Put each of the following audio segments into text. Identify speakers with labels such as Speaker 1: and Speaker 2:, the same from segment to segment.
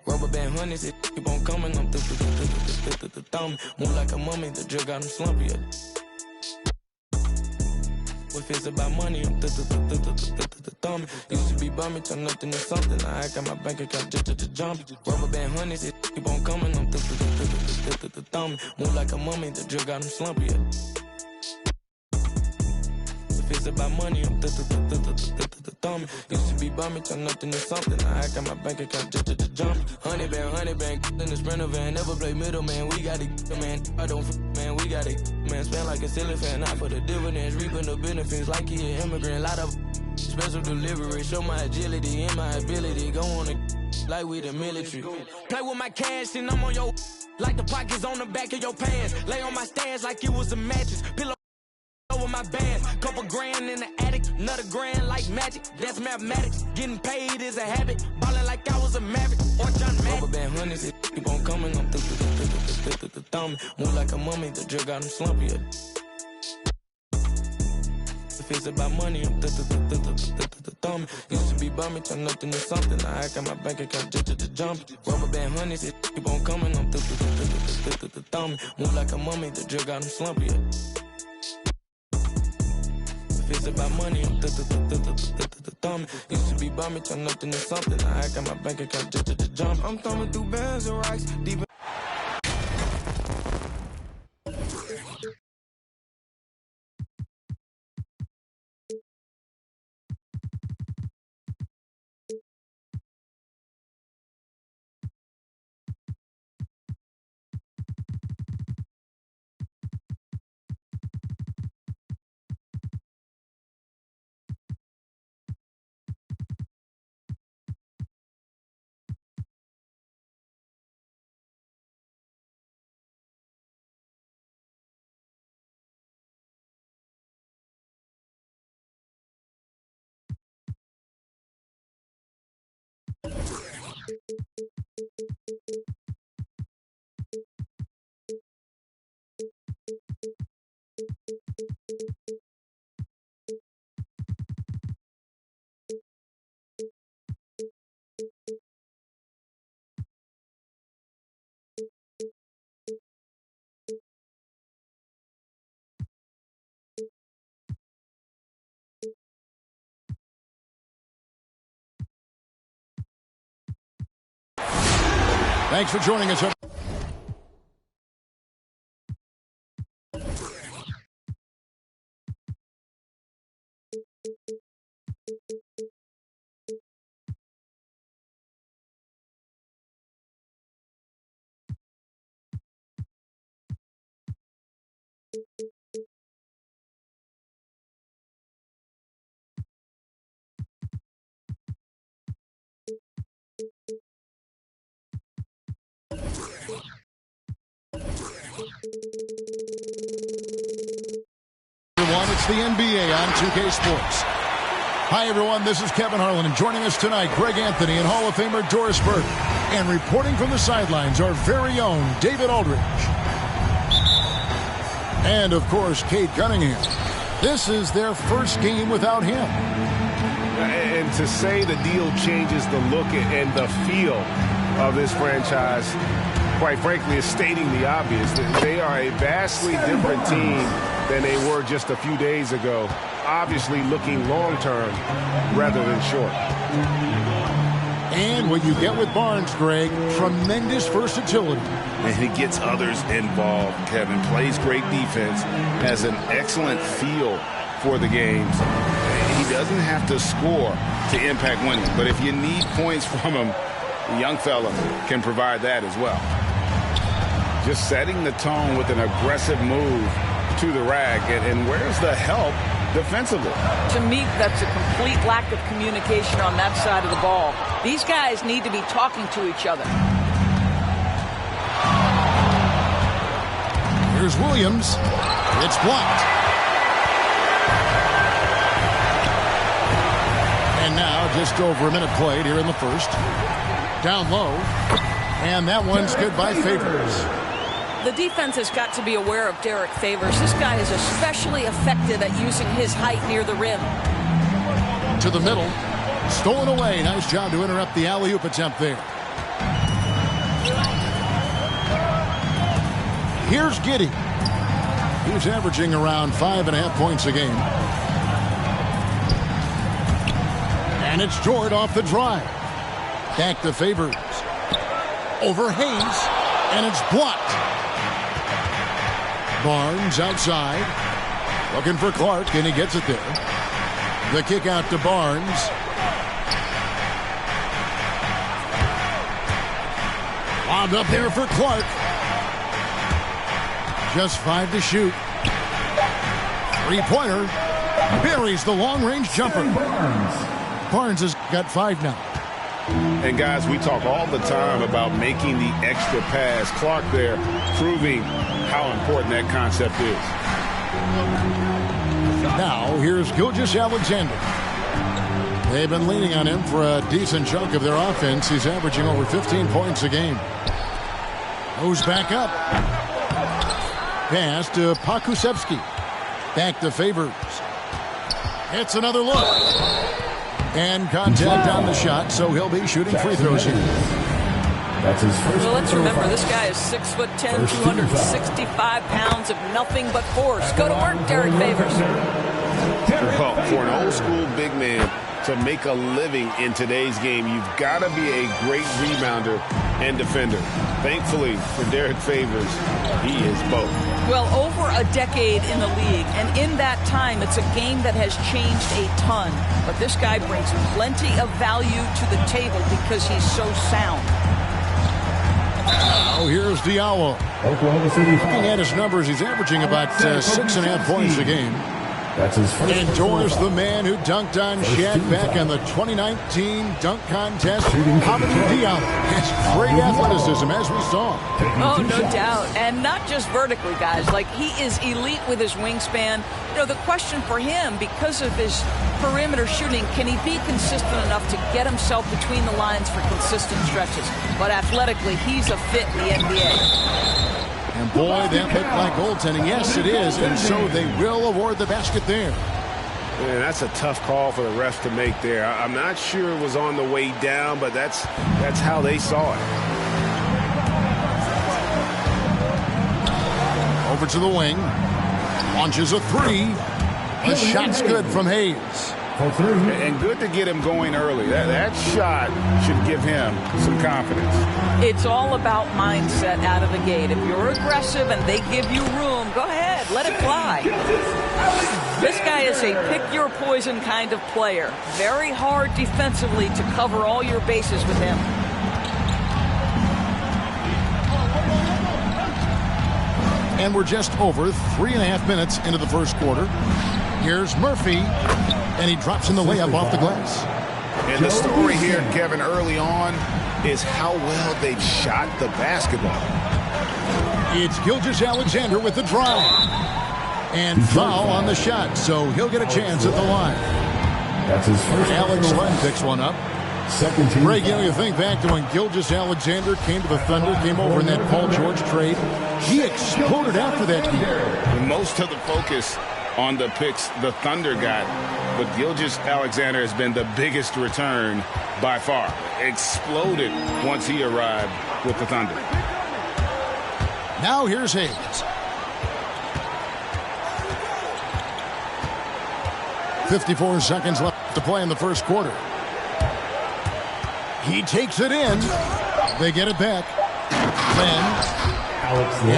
Speaker 1: Rubber band honeys, it keep on coming. I'm thumbing. Move like a mummy, the drill got him slumpy. If it's about money, I'm thumbing. Used to be bumming, turn nothing to something. Now I got my bank account just jumping. Rubber band honeys, it keep on coming. I'm thumbing. Move like a mummy, the drill got him slumpy. If it's about money, I'm thumbing. Used to be bumming, turn nothing to something. Now I got my bank account just jumping. Honey band, in the Sprinter van. Never play middleman, we got it, man. I don't man, we got it, man. Spend like a ceiling fan, not for the dividends. Reaping the benefits like he an immigrant. Lot of special delivery. Show my agility and my ability. Go on it like we the military. Play with my cash and I'm on your like the pockets on the back of your pants. Lay on my stairs like it was a mattress. Pillow over my bands, couple grand in the attic, another grand like magic. That's mathematics. Getting paid is a habit. Ballin' like I was a Maverick or John Madden. Rubber band honeys, it keep on coming. I'm thumbing. Move like a mummy, the drill got him slumpy. If it's about money, I'm thumbing. Used to be bumming, turn nothing to something. Now I got my bank account just jumping. Rubber band honeys, it keep on coming. I'm thumbing. Move like a mummy, the drill got him slumpy. If it's about money, I'm thumbing. Used to be bumming, turn nothing to something. Now I got my bank account just jumping. I'm thumbing through bands and rocks, deep.
Speaker 2: Thanks for joining us. It's the NBA on 2K Sports. Hi, everyone. This is Kevin Harlan, and joining us tonight, Greg Anthony and Hall of Famer Doris Burke. And reporting from the sidelines, our very own David Aldridge. And, of course, Cade Cunningham. This is their first game without him.
Speaker 3: And to say the deal changes the look and the feel of this franchise, quite frankly, is stating the obvious. They are a vastly different team than they were just a few days ago. Obviously looking long-term rather than short.
Speaker 2: And what you get with Barnes, Greg, tremendous versatility.
Speaker 4: And he gets others involved, Kevin. Plays great defense, has an excellent feel for the games. He doesn't have to score to impact winning, but if you need points from him, the young fella can provide that as well. Just setting the tone with an aggressive move to the rack, and where's the help defensively?
Speaker 5: To me, that's a complete lack of communication on that side of the ball. These guys need to be talking to each other.
Speaker 2: Here's Williams. It's blocked. And now just over a minute played here in the first. Down low. And that one's good by Favors.
Speaker 5: The defense has got to be aware of Derek Favors. This guy is especially effective at using his height near the rim.
Speaker 2: To the middle. Stolen away. Nice job to interrupt the alley-oop attempt there. Here's Giddey. He's averaging around 5.5 points a game. And it's Jordan off the drive. Back to Favors. Over Hayes. And it's blocked. Barnes outside. Looking for Clark, and he gets it there. The kick out to Barnes. Lobbed up there for Clark. Just 5 to shoot. Three-pointer. Buries the long-range jumper. Barnes has got 5 now.
Speaker 3: And guys, we talk all the time about making the extra pass. Clark there proving how important that concept is.
Speaker 2: Now here's Gilgeous-Alexander. They've been leaning on him for a decent chunk of their offense. He's averaging over 15 points a game. Moves back up. Pass to Pokusevski. Back to Favors. Hits another look. And contact on the shot, so he'll be shooting free throws here.
Speaker 6: That's his first.
Speaker 5: Well, let's remember, this guy is 6'10", 265 pounds of nothing but force. Go to work, Derek Favors.
Speaker 3: Well, for an old-school big man to make a living in today's game, you've got to be a great rebounder and defender. Thankfully, for Derek Favors, he is both.
Speaker 5: Well, over a decade in the league, and in that time, it's a game that has changed a ton. But this guy brings plenty of value to the table because he's so sound.
Speaker 2: Now here's Diallo.
Speaker 6: Oklahoma City.
Speaker 2: Looking at his numbers, he's averaging about 6.5 points a game.
Speaker 6: That's his first.
Speaker 2: Endorse the man who dunked on Shaq back in the 2019 dunk contest. Hamidou Diallo has great athleticism, as we saw.
Speaker 5: Oh, no doubt. And not just vertically, guys. Like, he is elite with his wingspan. You know, the question for him, because of his perimeter shooting, can he be consistent enough to get himself between the lines for consistent stretches? But athletically, he's a fit in the NBA.
Speaker 2: And boy, that looked like goaltending. Yes, it is. And so they will award the basket there.
Speaker 3: Man, that's a tough call for the refs to make there. I'm not sure it was on the way down, but that's how they saw it.
Speaker 2: Over to the wing. Launches a three. The shot's good from Hayes.
Speaker 3: And good to get him going early. That shot should give him some confidence.
Speaker 5: It's all about mindset out of the gate. If you're aggressive and they give you room, go ahead, let it fly. This guy is a pick-your-poison kind of player. Very hard defensively to cover all your bases with him.
Speaker 2: And we're just over 3.5 minutes into the first quarter. Here's Murphy, and he drops in the layup off the glass.
Speaker 4: And the story here, Kevin, early on is how well they've shot the basketball.
Speaker 2: It's Gilgeous-Alexander with the drive. And foul on the shot, so he'll get a chance at the line.
Speaker 6: That's his first.
Speaker 2: Alex Len picks one up.
Speaker 6: Second team.
Speaker 2: Greg, you think back to when Gilgeous-Alexander came to the Thunder, came over in that Paul George trade. He exploded after that year.
Speaker 4: Most of the focus on the picks the Thunder got, but Gilgeous-Alexander has been the biggest return by far. Exploded once he arrived with the Thunder.
Speaker 2: Now here's Hayes. .54 seconds left to play in the first quarter. He takes it in. They get it back. Len.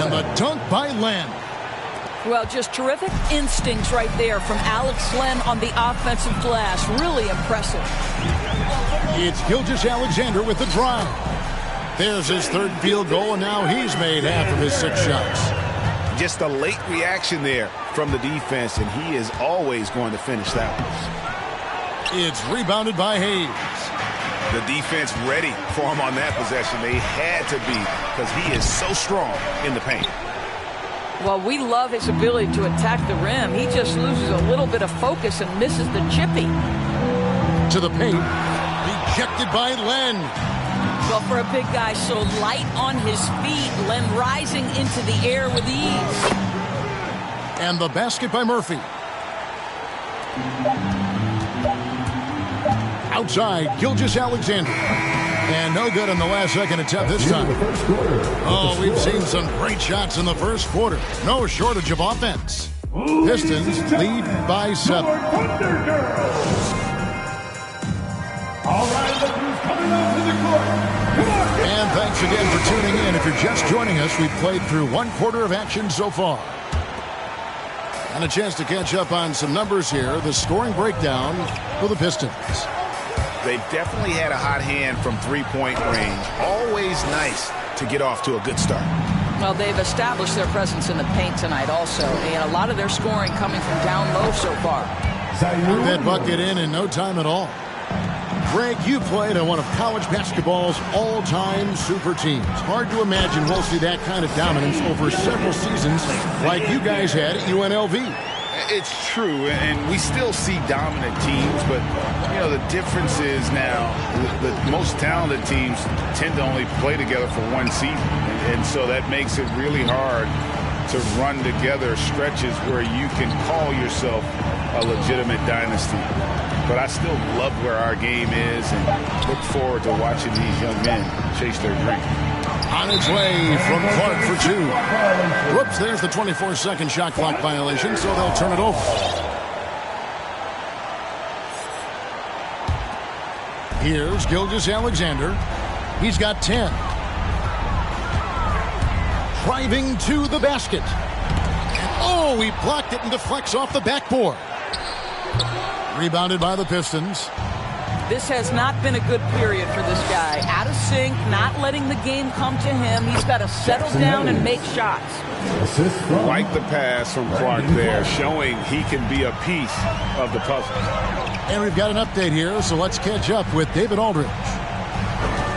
Speaker 2: And the dunk by Len.
Speaker 5: Well, just terrific instincts right there from Alex Len on the offensive glass. Really impressive.
Speaker 2: It's Gilgeous-Alexander with the drive. There's his third field goal, and now he's made half of his 6 shots.
Speaker 3: Just a late reaction there from the defense, and he is always going to finish that one.
Speaker 2: It's rebounded by Hayes.
Speaker 3: The defense ready for him on that possession. They had to be, because he is so strong in the paint.
Speaker 5: Well, we love his ability to attack the rim. He just loses a little bit of focus and misses the chippy.
Speaker 2: To the paint. Rejected by Len.
Speaker 5: Well, for a big guy so light on his feet, Len rising into the air with ease.
Speaker 2: And the basket by Murphy. Outside, Gilgeous-Alexander. And no good in the last second attempt this time. Oh, we've seen some great shots in the first quarter. No shortage of offense. Pistons lead by 7.
Speaker 6: Thunder Girls. All right, look who's coming out to the court. Come on.
Speaker 2: And thanks again for tuning in. If you're just joining us, we've played through 1 quarter of action so far. And a chance to catch up on some numbers here. The scoring breakdown for the Pistons.
Speaker 4: They've definitely had a hot hand from three-point range. Always nice to get off to a good start.
Speaker 5: Well, they've established their presence in the paint tonight also, and a lot of their scoring coming from down low so far.
Speaker 2: Put that bucket in no time at all. Greg, you played on one of college basketball's all-time super teams. Hard to imagine we'll see that kind of dominance over several seasons like you guys had at UNLV.
Speaker 4: It's true, and we still see dominant teams, but, you know, the difference is now the most talented teams tend to only play together for one season, and so that makes it really hard to run together stretches where you can call yourself a legitimate dynasty. But I still love where our game is and look forward to watching these young men chase their dream.
Speaker 2: On its way from Clark for 2. Whoops, there's the 24-second shot clock violation, so they'll turn it over. Here's Gilgeous-Alexander. He's got 10. Driving to the basket. And oh, he blocked it and deflects off the backboard. Rebounded by the Pistons.
Speaker 5: This has not been a good period for this guy. Out of sync, not letting the game come to him. He's got to settle down and make shots.
Speaker 4: Like the pass from Clark there, showing he can be a piece of the puzzle.
Speaker 2: And we've got an update here, so let's catch up with David Aldridge.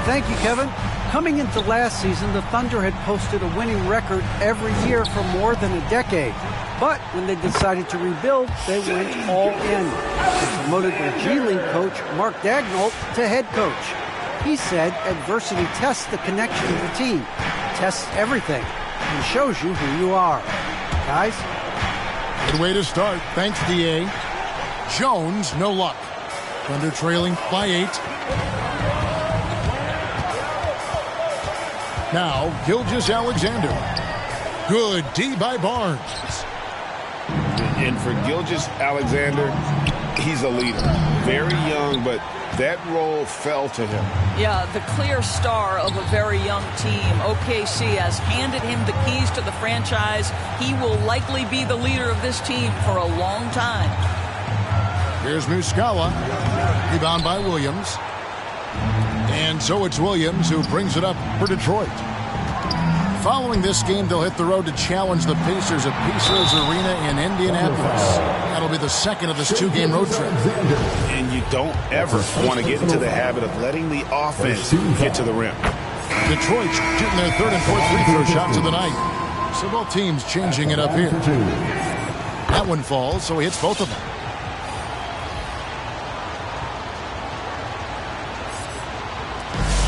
Speaker 7: Thank you, Kevin. Coming into last season, the Thunder had posted a winning record every year for more than a decade. But when they decided to rebuild, they went all in. They promoted their G League coach, Mark Daigneault, to head coach. He said adversity tests the connection of the team, tests everything, and shows you who you are. Guys?
Speaker 2: Good way to start. Thanks, D.A. Jones, no luck. Thunder trailing by 8. Now, Gilgeous-Alexander. Good D by Barnes.
Speaker 4: And for Gilgeous-Alexander, he's a leader. Very young, but that role fell to him.
Speaker 5: Yeah, the clear star of a very young team. OKC has handed him the keys to the franchise. He will likely be the leader of this team for a long time.
Speaker 2: Here's Muscala. Rebound by Williams. And so it's Williams who brings it up for Detroit. Following this game, they'll hit the road to challenge the Pacers at Pacers Arena in Indianapolis. That'll be the second of this 2-game road trip.
Speaker 4: And you don't ever want to get into the habit of letting the offense get to the rim.
Speaker 2: Detroit shooting their 3rd and 4th free throw shots of the night. So both teams changing it up here. That one falls, so he hits both of them.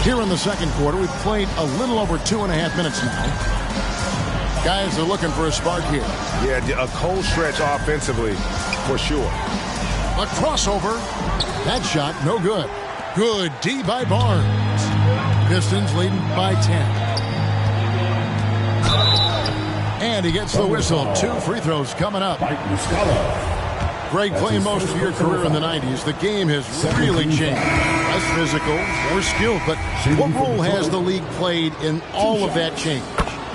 Speaker 2: Here in the second quarter, we've played a little over 2.5 minutes now. Guys are looking for a spark here.
Speaker 3: Yeah, a cold stretch offensively, for sure.
Speaker 2: A crossover. That shot, no good. Good D by Barnes. Pistons leading by 10. And he gets the whistle. 2 free throws coming up. Greg, playing most of your career in the 90s, the game has really changed. Less physical, more skilled, but what role has the league played in all of that change?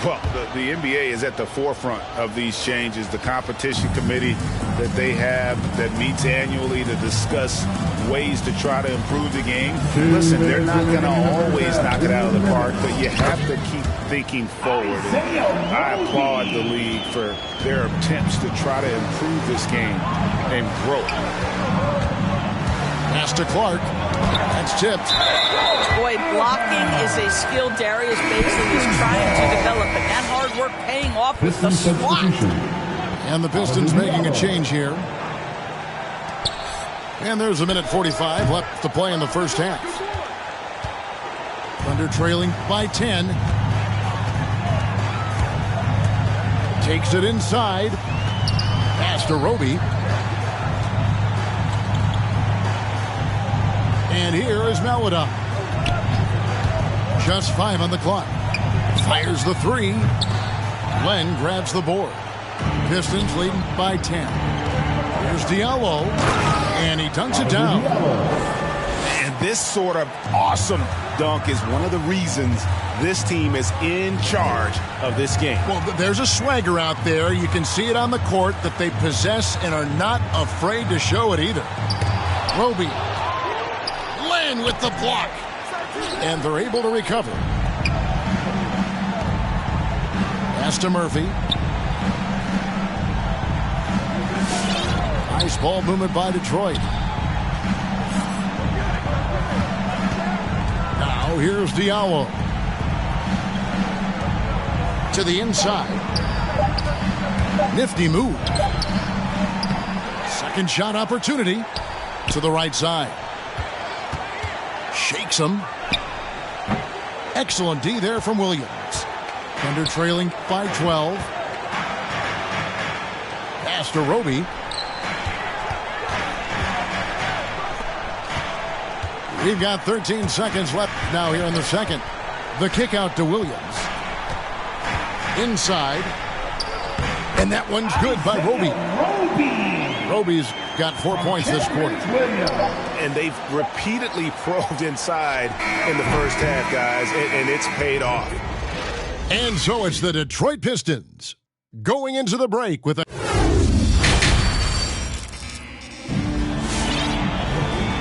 Speaker 4: Well, the NBA is at the forefront of these changes. The competition committee that they have that meets annually to discuss ways to try to improve the game. Listen, they're not going to always knock it out of the park, but you have to keep thinking forward. And I applaud the league for their attempts to try to improve this game and grow.
Speaker 2: Pass to Clark. That's tipped.
Speaker 5: Boy, blocking is a skill Darius Bazley is trying to develop, and that hard work paying off with the swat.
Speaker 2: And the Pistons making a change here. And there's 1:45 left to play in the first half. Thunder trailing by 10. Takes it inside. Pass to Roby. And here is Maledon. Just 5 on the clock. Fires the 3. Len grabs the board. Pistons leading by 10. Here's Diallo, and he dunks it down.
Speaker 4: And this sort of awesome dunk is one of the reasons this team is in charge of this game.
Speaker 2: Well, there's a swagger out there. You can see it on the court that they possess and are not afraid to show it either. Roby. Len with the block. And they're able to recover. Pass to Murphy. Nice ball movement by Detroit. Now here's Diallo. To the inside. Nifty move. Second shot opportunity. To the right side. Shakes him. Excellent D there from Williams. Thunder trailing by 12. Pass to Roby. We've got 13 seconds left now here in the second. The kick out to Williams. Inside. And that one's good by Roby. Roby's got 4 points this quarter.
Speaker 3: And they've repeatedly probed inside in the first half, guys, and it's paid off.
Speaker 2: And so it's the Detroit Pistons going into the break with a...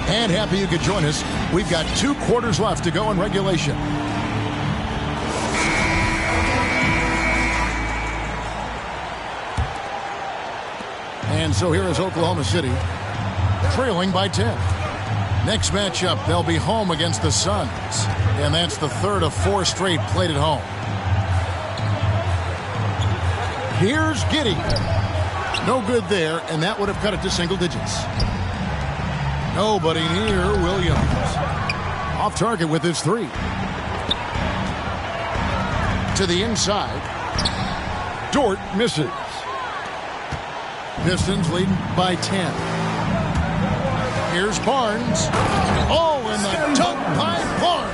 Speaker 2: And happy you could join us. We've got 2 quarters left to go in regulation. And so here is Oklahoma City, trailing by 10. Next matchup, they'll be home against the Suns. And that's the third of 4 straight played at home. Here's Giddey. No good there, and that would have cut it to single digits. Nobody near Williams. Off target with his 3. To the inside. Dort misses. Pistons leading by 10. Here's Barnes. Oh, and the dunk by Barnes.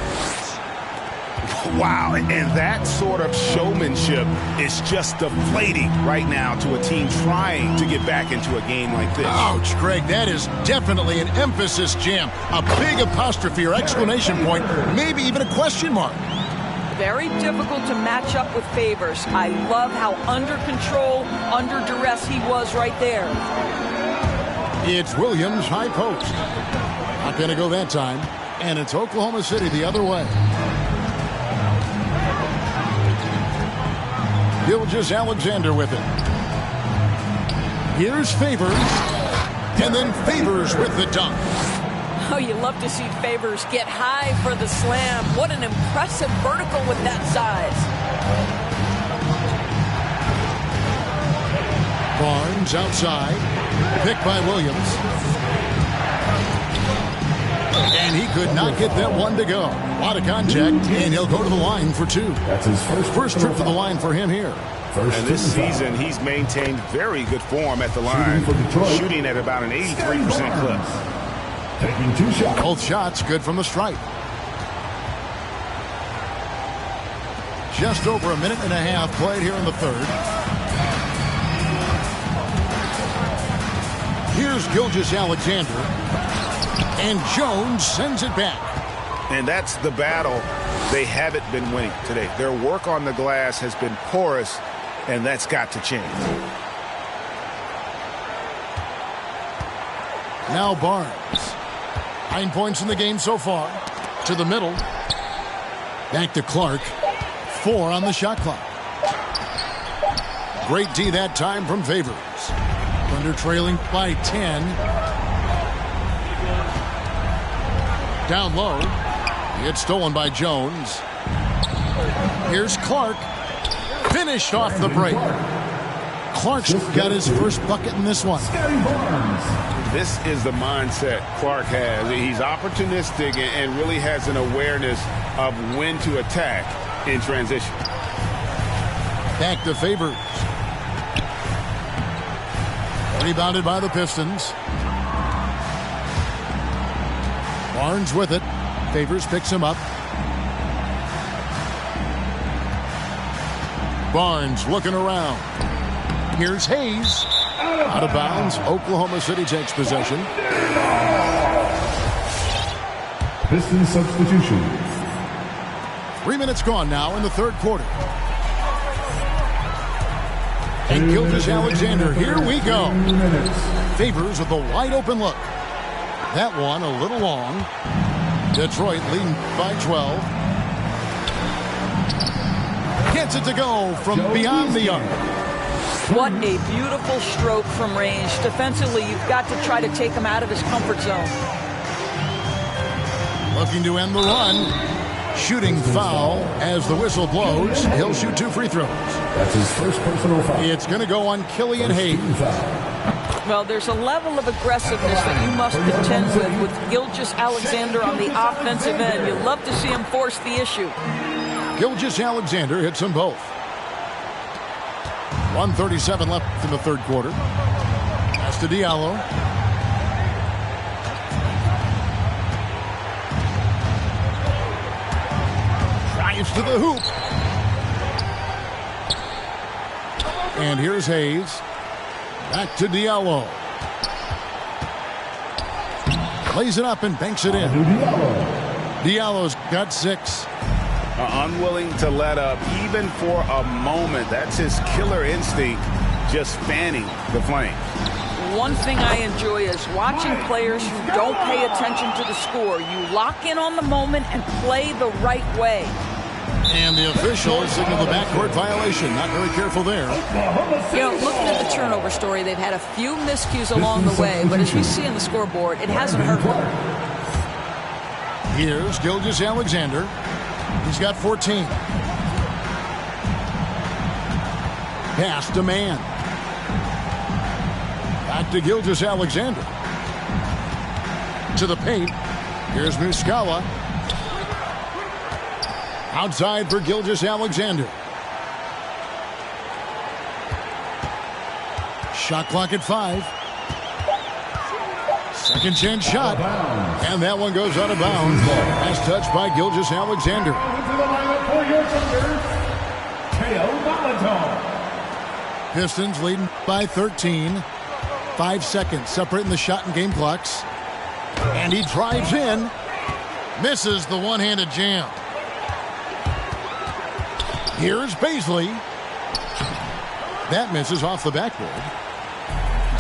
Speaker 4: Wow, and that sort of showmanship is just deflating right now to a team trying to get back into a game like this.
Speaker 2: Ouch, Greg, that is definitely an emphasis jam. A big apostrophe or exclamation point, maybe even a question mark.
Speaker 5: Very difficult to match up with Favors. I love how under control, under duress he was right there.
Speaker 2: It's Williams, high post. Not going to go that time. And it's Oklahoma City the other way. Gilgeous-Alexander with it. Here's Favors. And then Favors with the dunk.
Speaker 5: Oh, you love to see Favors get high for the slam. What an impressive vertical with that size.
Speaker 2: Barnes outside. Picked by Williams. And he could not get that one to go. A lot of contact, and he'll go to the line for 2.
Speaker 6: That's his
Speaker 2: First trip to the line for him here.
Speaker 3: And this season, he's maintained very good form at the line, shooting at about an 83% clip.
Speaker 6: Taking 2 shots.
Speaker 2: Both shots good from the stripe. Just over a minute and a half played here in the third. Here's Gilgeous-Alexander. And Jones sends it back.
Speaker 4: And that's the battle they haven't been winning today. Their work on the glass has been porous, and that's got to change.
Speaker 2: Now Barnes. 9 points in the game so far. To the middle. Back to Clark. 4 on the shot clock. Great D that time from Favors. Thunder trailing by 10. Down low. It's stolen by Jones. Here's Clark. Finished off the break. Clark's got his first bucket in this one.
Speaker 3: This is the mindset Clark has. He's opportunistic and really has an awareness of when to attack in transition.
Speaker 2: Back to Favors. Rebounded by the Pistons. Barnes with it. Favors picks him up. Barnes looking around. Here's Hayes. Out of bounds. Oklahoma City takes possession.
Speaker 6: Pistons substitution.
Speaker 2: 3 minutes gone now in the third quarter. And Gilgeous-Alexander, here we go. Favors with a wide open look. That one a little long. Detroit leading by 12. Gets it to go from beyond the arc.
Speaker 5: What a beautiful stroke from range. Defensively, you've got to try to take him out of his comfort zone.
Speaker 2: Looking to end the run. Shooting foul as the whistle blows. He'll shoot 2 free throws.
Speaker 6: That's his first personal foul.
Speaker 2: It's going to go on Killian Hayes.
Speaker 5: Well, there's a level of aggressiveness that you must contend with Gilgeous-Alexander on the offensive end. You love to see him force the issue.
Speaker 2: Gilgeous-Alexander hits them both. 1:37 left in the third quarter. Pass to Diallo. Drives to the hoop. And here's Hayes. Back to Diallo. Lays it up and banks it in. Diallo's got 6.
Speaker 4: Unwilling to let up even for a moment. That's his killer instinct, just fanning the flame.
Speaker 5: One thing I enjoy is watching players who don't pay attention to the score. You lock in on the moment and play the right way.
Speaker 2: And the official signaled the backcourt violation. Not very careful there.
Speaker 5: You know, looking at the turnover story, they've had a few miscues along the way, but as we see on the scoreboard, it hasn't hurt them.
Speaker 2: Here's Gilgeous-Alexander. He's got 14. Pass to man. Back to Gilgeous-Alexander. To the paint. Here's Muscala. Outside for Gilgeous-Alexander. Shot clock at 5. Second chance shot. And that one goes out of bounds. As touched by Gilgeous-Alexander. Pistons leading by 13. 5 seconds separating the shot and game clocks. And he drives in. Misses the one-handed jam. Here's Baisley. That misses off the backboard.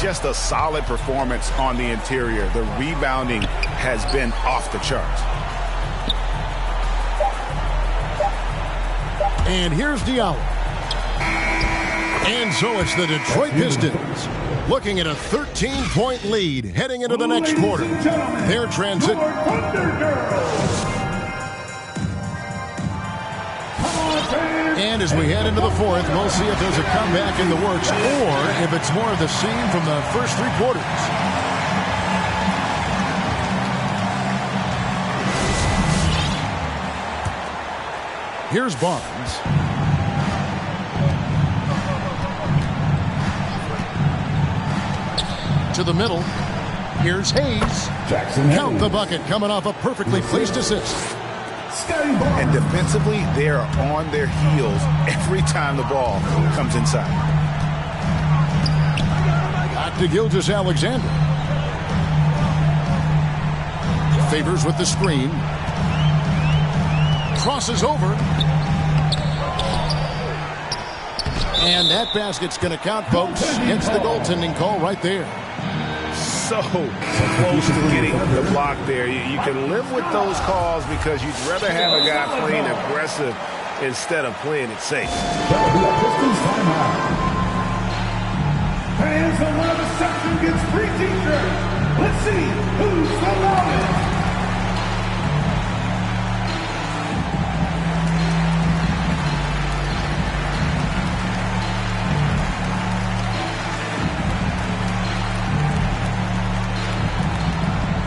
Speaker 4: Just a solid performance on the interior. The rebounding has been off the charts.
Speaker 2: And here's Diallo. And so it's the Detroit Pistons looking at a 13-point lead heading into the next quarter. Their transit. And as we head into the fourth, we'll see if there's a comeback in the works or if it's more of the same from the first 3 quarters. Here's Barnes. To the middle. Here's Hayes. Count the bucket coming off a perfectly placed assist.
Speaker 4: And defensively, they are on their heels every time the ball comes inside.
Speaker 2: Back to Gilgeous-Alexander. Favors with the screen. Crosses over. And that basket's going to count, folks. Gets the goaltending call right there.
Speaker 3: So close to getting the block there. You can live with those calls because you'd rather have a guy playing aggressive instead of playing it safe.
Speaker 6: That'll be a Pistons timeout. Fans, the loudest section gets free t-shirts. Let's see who's the loudest.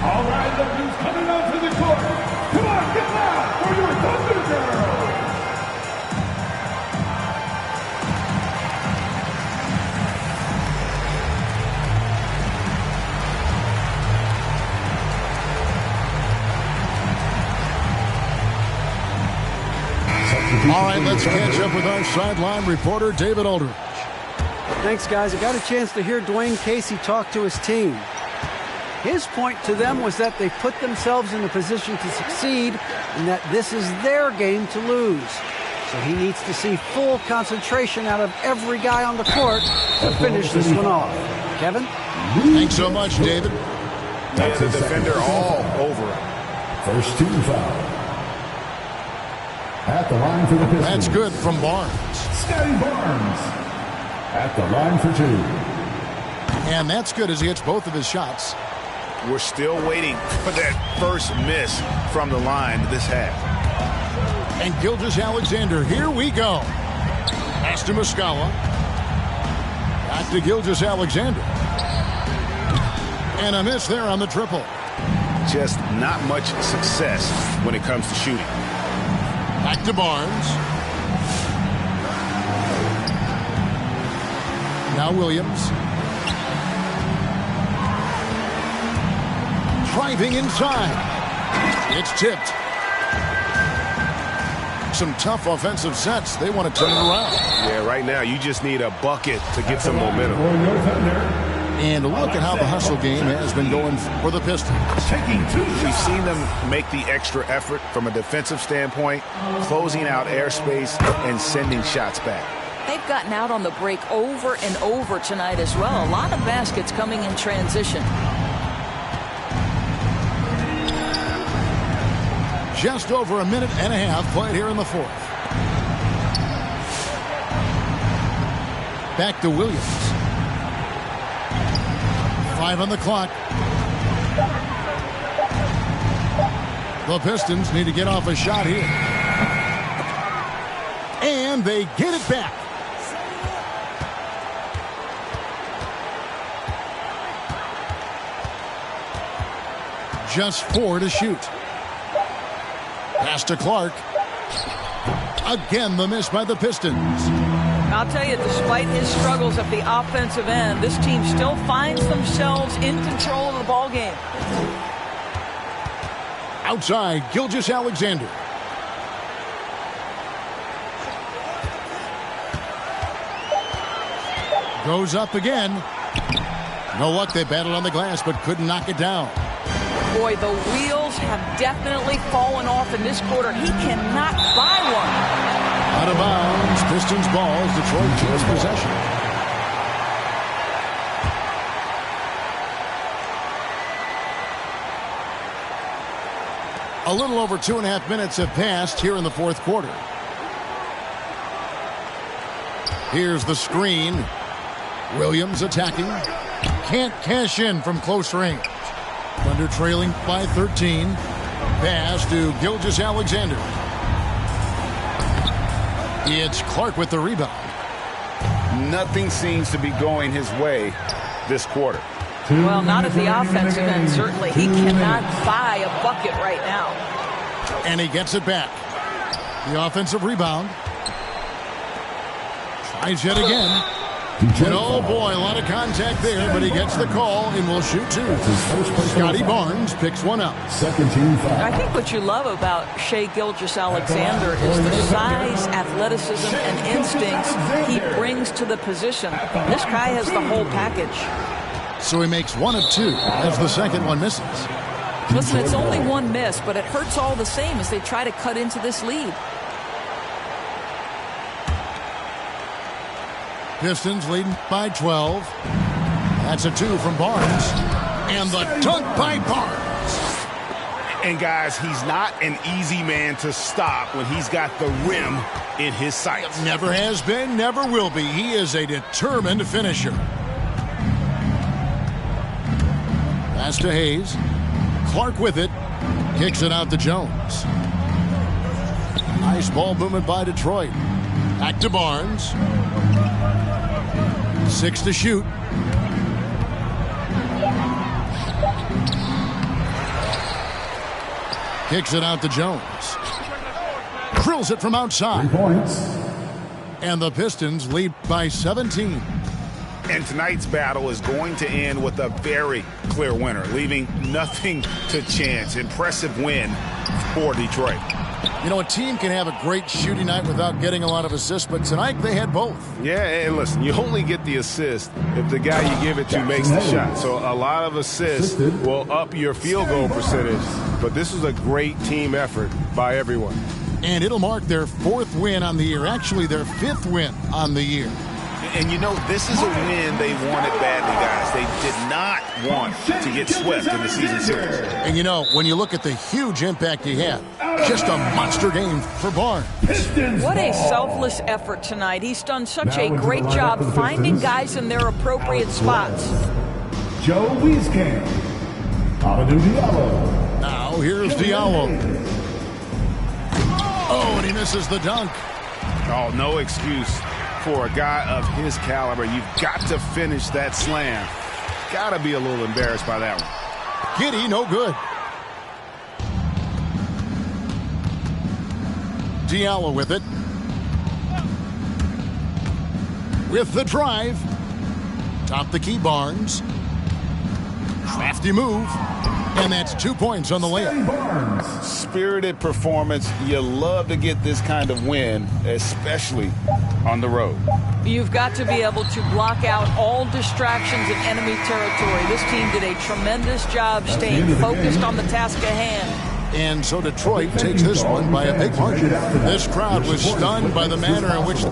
Speaker 6: All right, look who's coming onto the court. Come on, get loud for your Thunder Girls.
Speaker 2: All right, let's catch up with our sideline reporter, David Aldridge.
Speaker 7: Thanks, guys. I got a chance to hear Dwayne Casey talk to his team. His point to them was that they put themselves in a position to succeed and that this is their game to lose. So he needs to see full concentration out of every guy on the court to finish this one off. Kevin?
Speaker 2: Thanks so much, David.
Speaker 3: That's the defender all over him.
Speaker 6: First team foul. At the line for the Pistons.
Speaker 2: That's good from Barnes.
Speaker 6: Scotty Barnes. At the line for 2.
Speaker 2: And that's good as he hits both of his shots.
Speaker 4: We're still waiting for that first miss from the line this half.
Speaker 2: And Gilgeous-Alexander, here we go. Pass to Muscala. Back to Gilgeous-Alexander. And a miss there on the triple.
Speaker 4: Just not much success when it comes to shooting.
Speaker 2: Back to Barnes. Now Williams. Driving inside. It's tipped. Some tough offensive sets. They want to turn it around.
Speaker 3: Yeah, right now you just need a bucket to get some momentum.
Speaker 2: And look at how the hustle game has been going for the Pistons.
Speaker 4: We've seen them make the extra effort from a defensive standpoint, closing out airspace and sending shots back.
Speaker 5: They've gotten out on the break over and over tonight as well. A lot of baskets coming in transition.
Speaker 2: Just over a minute and a half played here in the fourth. Back to Williams. 5 on the clock. The Pistons need to get off a shot here. And they get it back. Just 4 to shoot. Pass to Clark. Again, the miss by the Pistons.
Speaker 5: I'll tell you, despite his struggles at the offensive end, this team still finds themselves in control of the ball game.
Speaker 2: Outside, Gilgeous-Alexander. Goes up again. No luck, they battled on the glass, but couldn't knock it down.
Speaker 5: Boy, the wheels have definitely fallen off in this quarter. He cannot buy one.
Speaker 2: Out of bounds, Pistons balls, Detroit keeps possession. A little over 2.5 minutes have passed here in the fourth quarter. Here's the screen. Williams attacking. Can't cash in from close range. Thunder trailing by 13. Pass to Gilgeous-Alexander. It's Clark with the rebound.
Speaker 4: Nothing seems to be going his way this quarter.
Speaker 5: Well, not at the offensive end, certainly. He cannot buy a bucket right now.
Speaker 2: And he gets it back. The offensive rebound. Tries yet again. And oh boy, a lot of contact there, but he gets the call and will shoot 2. Scotty Barnes picks one up.
Speaker 6: Second team foul.
Speaker 5: I think what you love about Shai Gilgeous-Alexander is the size, athleticism, and instincts he brings to the position. This guy has the whole package.
Speaker 2: So he makes 1 of 2 as the second one misses.
Speaker 5: Listen, it's only one miss, but it hurts all the same as they try to cut into this lead.
Speaker 2: Pistons leading by 12. That's a 2 from Barnes. And the dunk by Barnes.
Speaker 4: And guys, he's not an easy man to stop when he's got the rim in his sights.
Speaker 2: Never has been, never will be. He is a determined finisher. Pass to Hayes. Clark with it. Kicks it out to Jones. Nice ball movement by Detroit. Back to Barnes. 6 to shoot. Kicks it out to Jones. Drills it from outside.
Speaker 6: 3 points.
Speaker 2: And the Pistons lead by 17.
Speaker 4: And tonight's battle is going to end with a very clear winner, leaving nothing to chance. Impressive win for Detroit.
Speaker 2: You know, a team can have a great shooting night without getting a lot of assists, but tonight they had both.
Speaker 3: Yeah, and listen, you only get the assist if the guy you give it to makes the shot. So a lot of assists will up your field goal percentage, but this was a great team effort by everyone.
Speaker 2: And it'll mark their 4th win on the year, actually their 5th win on the year.
Speaker 4: And you know, this is a win they wanted badly, guys. They did not want to get swept in the season series.
Speaker 2: And you know, when you look at the huge impact he had, just a monster game for Barnes.
Speaker 5: What a selfless effort tonight. He's done such a great job finding guys in their appropriate spots.
Speaker 6: Joe Wieskamp. Amadou Diallo.
Speaker 2: Now here's Diallo. Oh, and he misses the dunk.
Speaker 4: Oh, no excuse for a guy of his caliber. You've got to finish that slam. Got to be a little embarrassed by that one.
Speaker 2: Giddey, no good. Diallo with it. With the drive. Top the key, Barnes. Crafty move. And that's 2 points on the layup.
Speaker 4: Spirited performance. You love to get this kind of win, especially on the road.
Speaker 5: You've got to be able to block out all distractions in enemy territory. This team did a tremendous job staying focused on the task at hand.
Speaker 2: And so Detroit takes this one by a big margin. This crowd was stunned by the manner in which